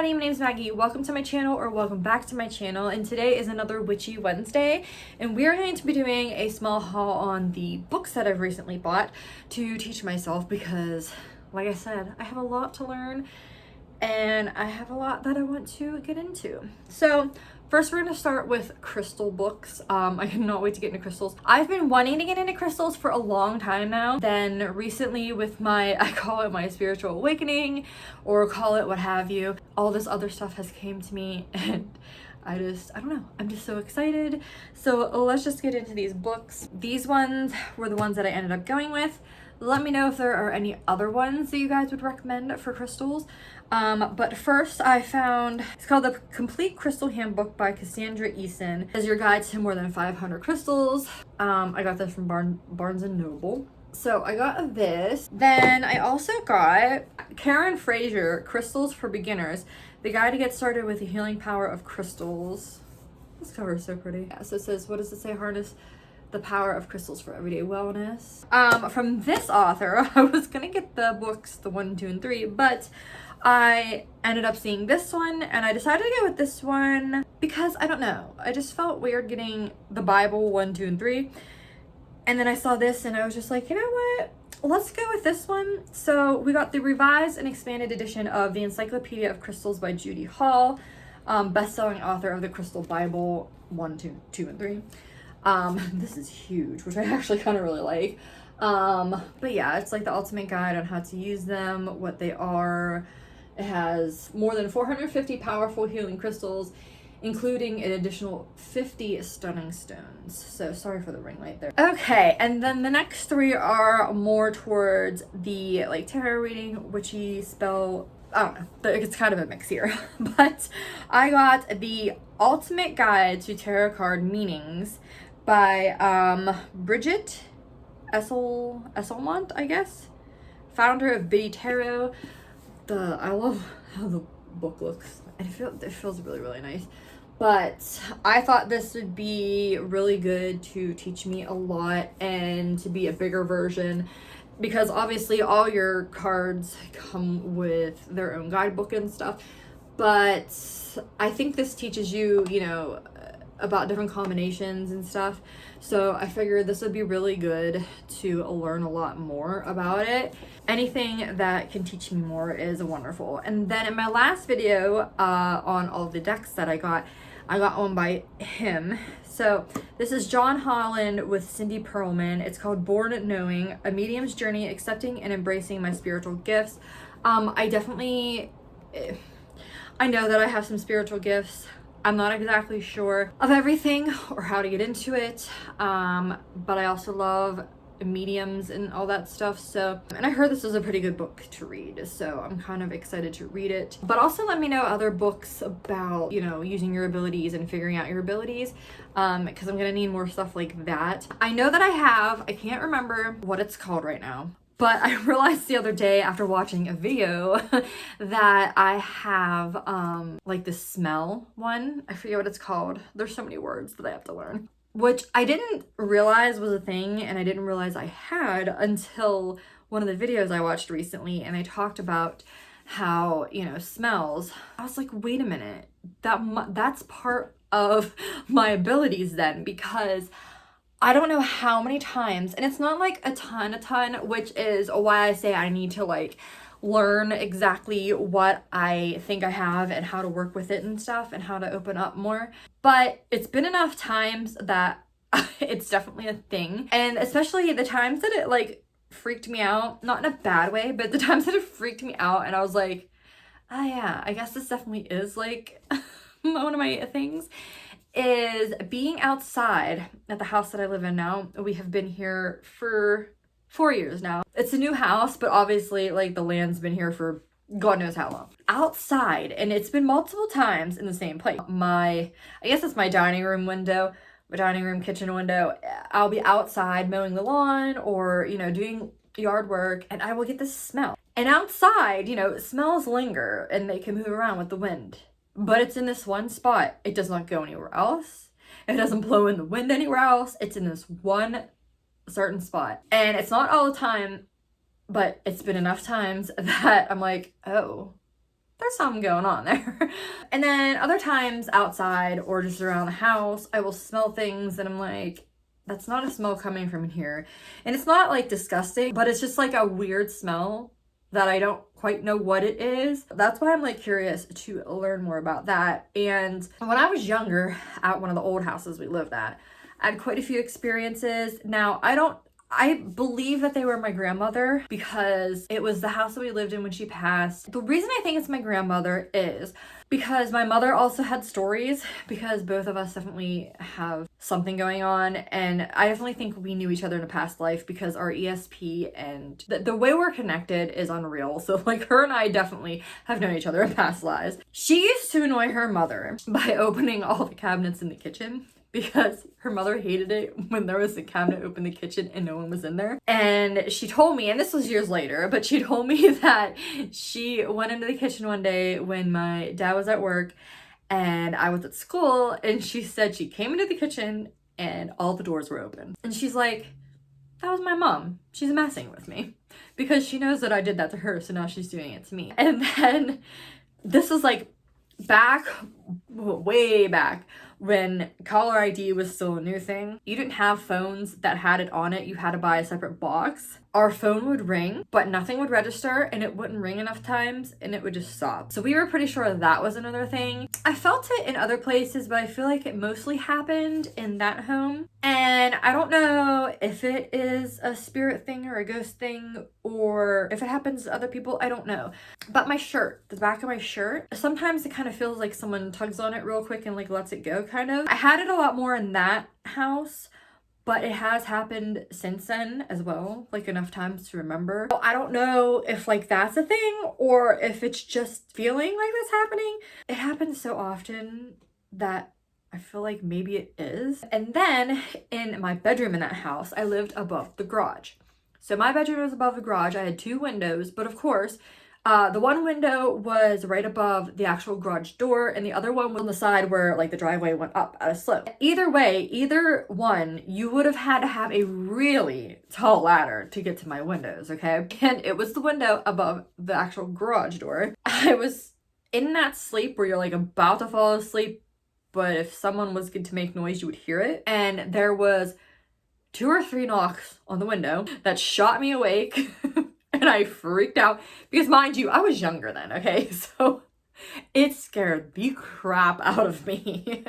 everybody, my name is Maggie. Welcome to my channel, or welcome back to my channel, and today is another Witchy Wednesday, and we are going to be doing a small haul on the books that I've recently bought to teach myself because, like I said, I have a lot to learn and I have a lot that I want to get into. So first, we're going to start with crystal books. I cannot wait to get into crystals. I've been wanting to get into crystals for a long time now. Then recently with my, I call it my spiritual awakening, or call it what have you, all this other stuff has came to me and I don't know, I'm just so excited. So let's just get into these books. These ones were the ones that I ended up going with. Let me know if there are any other ones that you guys would recommend for crystals. But first I found, it's called The Complete Crystal Handbook by Cassandra Eason. As your guide to more than 500 crystals. I got this from Barnes & Noble. So I got this. Then I also got Karen Fraser, Crystals for Beginners, the guide to get started with the healing power of crystals. This cover is so pretty. Yeah, so it says, what does it say? Harness the power of crystals for everyday wellness. From this author, I was gonna get the books, the 1, 2, and 3, but I ended up seeing this one and I decided to go with this one because I don't know, I just felt weird getting the Bible 1, 2, and 3. And then I saw this and I was just like, you know what? Let's go with this one. So we got the revised and expanded edition of the Encyclopedia of Crystals by Judy Hall, best-selling author of the Crystal Bible 1, 2, and 3. This is huge, which I actually kind of really like. But yeah, it's like the ultimate guide on how to use them, what they are. It has more than 450 powerful healing crystals, including an additional 50 stunning stones. So sorry for the ring light there. Okay, and then the next 3 are more towards the like tarot reading, witchy, spell, I don't know, it's kind of a mix here. But I got the Ultimate Guide to Tarot Card Meanings by Bridget Esselmont, I guess, founder of Biddy Tarot. I love how the book looks, and it feels really, really nice. But I thought this would be really good to teach me a lot and to be a bigger version, because obviously all your cards come with their own guidebook and stuff, but I think this teaches you, you know, about different combinations and stuff. So I figured this would be really good to learn a lot more about it. Anything that can teach me more is wonderful. And then in my last video on all the decks that I got one by him. So this is John Holland with Cindy Perlman. It's called Born Knowing, A Medium's Journey Accepting and Embracing My Spiritual Gifts. I know that I have some spiritual gifts. I'm not exactly sure of everything or how to get into it, but I also love mediums and all that stuff. So, and I heard this is a pretty good book to read, so I'm kind of excited to read it. But also let me know other books about, you know, using your abilities and figuring out your abilities, because I'm gonna need more stuff like that. I know that I can't remember what it's called right now, but I realized the other day after watching a video that I have like the smell one. I forget what it's called. There's so many words that I have to learn, which I didn't realize was a thing, and I didn't realize I had until one of the videos I watched recently, and they talked about how, you know, smells. I was like, wait a minute, that's part of my abilities then, because I don't know how many times, and it's not like a ton, which is why I say I need to like learn exactly what I think I have and how to work with it and stuff and how to open up more. But it's been enough times that it's definitely a thing. And especially the times that it like freaked me out, not in a bad way, but the times that it freaked me out and I was like, oh yeah, I guess this definitely is like one of my things, is being outside at the house that I live in now. We have been here for 4 years now. It's a new house, but obviously like the land's been here for God knows how long. Outside, and it's been multiple times in the same place. I guess it's my dining room window, my dining room kitchen window. I'll be outside mowing the lawn or, you know, doing yard work, and I will get this smell. And outside, you know, smells linger and they can move around with the wind. But it's in this one spot. It does not go anywhere else. It doesn't blow in the wind anywhere else. It's in this one certain spot. And it's not all the time, but it's been enough times that I'm like, oh, there's something going on there. And then other times outside or just around the house, I will smell things and I'm like, that's not a smell coming from here. And it's not like disgusting, but it's just like a weird smell that I don't quite know what it is. That's why I'm like curious to learn more about that. And when I was younger, at one of the old houses we lived at, I had quite a few experiences. Now, I believe that they were my grandmother because it was the house that we lived in when she passed. The reason I think it's my grandmother is because my mother also had stories, because both of us definitely have something going on. And I definitely think we knew each other in a past life because our ESP and the way we're connected is unreal. So like her and I definitely have known each other in past lives. She used to annoy her mother by opening all the cabinets in the kitchen, because her mother hated it when there was a cabinet open in the kitchen and no one was in there. And she told me, and this was years later, but she told me that she went into the kitchen one day when my dad was at work and I was at school, and she said she came into the kitchen and all the doors were open. And she's like, that was my mom. She's messing with me because she knows that I did that to her, so now she's doing it to me. And then this was like way back when caller ID was still a new thing. You didn't have phones that had it on it. You had to buy a separate box. Our phone would ring, but nothing would register, and it wouldn't ring enough times and it would just stop. So we were pretty sure that was another thing. I felt it in other places, but I feel like it mostly happened in that home. And I don't know if it is a spirit thing or a ghost thing, or if it happens to other people, I don't know. But my shirt, the back of my shirt, sometimes it kind of feels like someone tugs on it real quick and like lets it go, kind of. I had it a lot more in that house, but it has happened since then as well, like enough times to remember. So I don't know if like that's a thing or if it's just feeling like that's happening. It happens so often that I feel like maybe it is. And then in my bedroom in that house, I lived above the garage. So my bedroom was above the garage. I had 2 windows, but of course, the one window was right above the actual garage door, and the other one was on the side where like the driveway went up at a slope. Either way, either one, you would have had to have a really tall ladder to get to my windows, okay? And it was the window above the actual garage door. I was in that sleep where you're like about to fall asleep, but if someone was good to make noise, you would hear it. And there was 2 or 3 knocks on the window that shot me awake. And I freaked out because, mind you, I was younger then, okay? So it scared the crap out of me.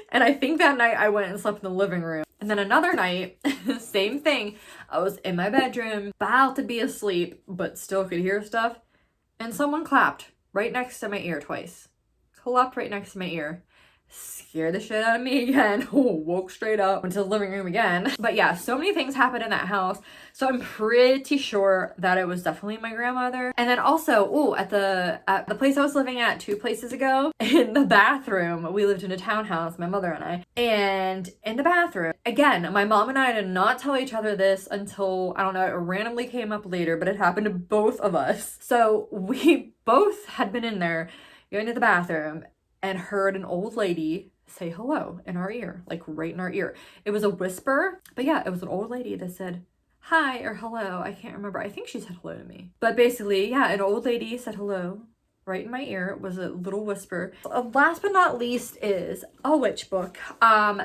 And I think that night I went and slept in the living room. And then another night, same thing. I was in my bedroom, about to be asleep, but still could hear stuff. And someone clapped right next to my ear twice. Clapped right next to my ear. Scared the shit out of me again. Woke straight up, went to the living room again. But yeah, so many things happened in that house. So I'm pretty sure that it was definitely my grandmother. And then also, at the place I was living at 2 places ago, in the bathroom, we lived in a townhouse, my mother and I. And in the bathroom, again, my mom and I did not tell each other this until, I don't know, it randomly came up later, but it happened to both of us. So we both had been in there, going to the bathroom, and heard an old lady say hello in our ear, like right in our ear. It was a whisper, but yeah, it was an old lady that said hi or hello. I can't remember. I think she said hello to me. But basically, yeah, an old lady said hello right in my ear. It was a little whisper. Last but not least is a witch book.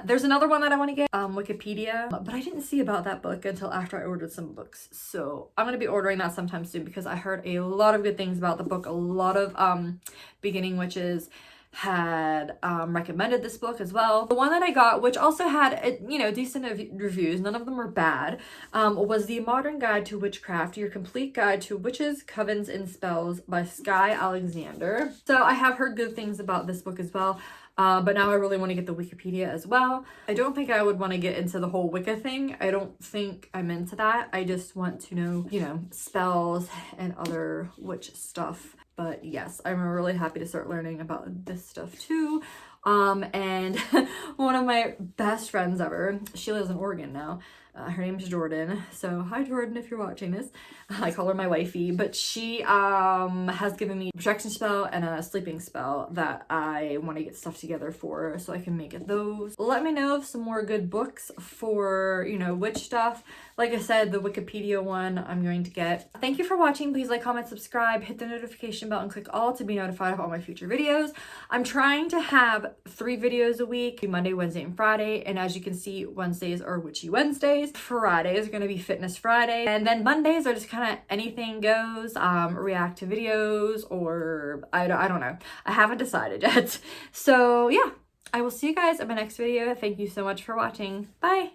There's another one that I want to get, Wikipedia, but I didn't see about that book until after I ordered some books. So I'm going to be ordering that sometime soon because I heard a lot of good things about the book. A lot of beginning witches had recommended this book as well. The one that I got, which also had decent reviews, none of them were bad, was The Modern Guide to Witchcraft, Your Complete Guide to Witches, Covens, and Spells by Skye Alexander. So I have heard good things about this book as well. But now I really want to get the Wikipedia as well. I don't think I would want to get into the whole Wicca thing. I don't think I'm into that. I just want to know, spells and other witch stuff. But yes, I'm really happy to start learning about this stuff too. And one of my best friends ever, she lives in Oregon now, Her name's Jordan. So hi Jordan, if you're watching this. I call her my wifey, but she has given me a protection spell and a sleeping spell that I want to get stuff together for so I can make those. Let me know of some more good books for, you know, witch stuff. Like I said, the Wikipedia one I'm going to get. Thank you for watching. Please like, comment, subscribe, hit the notification bell, and click all to be notified of all my future videos. I'm trying to have 3 videos a week, Monday, Wednesday, and Friday. And as you can see, Wednesdays are Witchy Wednesdays. Fridays are going to be Fitness Friday. And then Mondays are just kind of anything goes, react to videos, or I don't know. I haven't decided yet. So yeah, I will see you guys in my next video. Thank you so much for watching. Bye.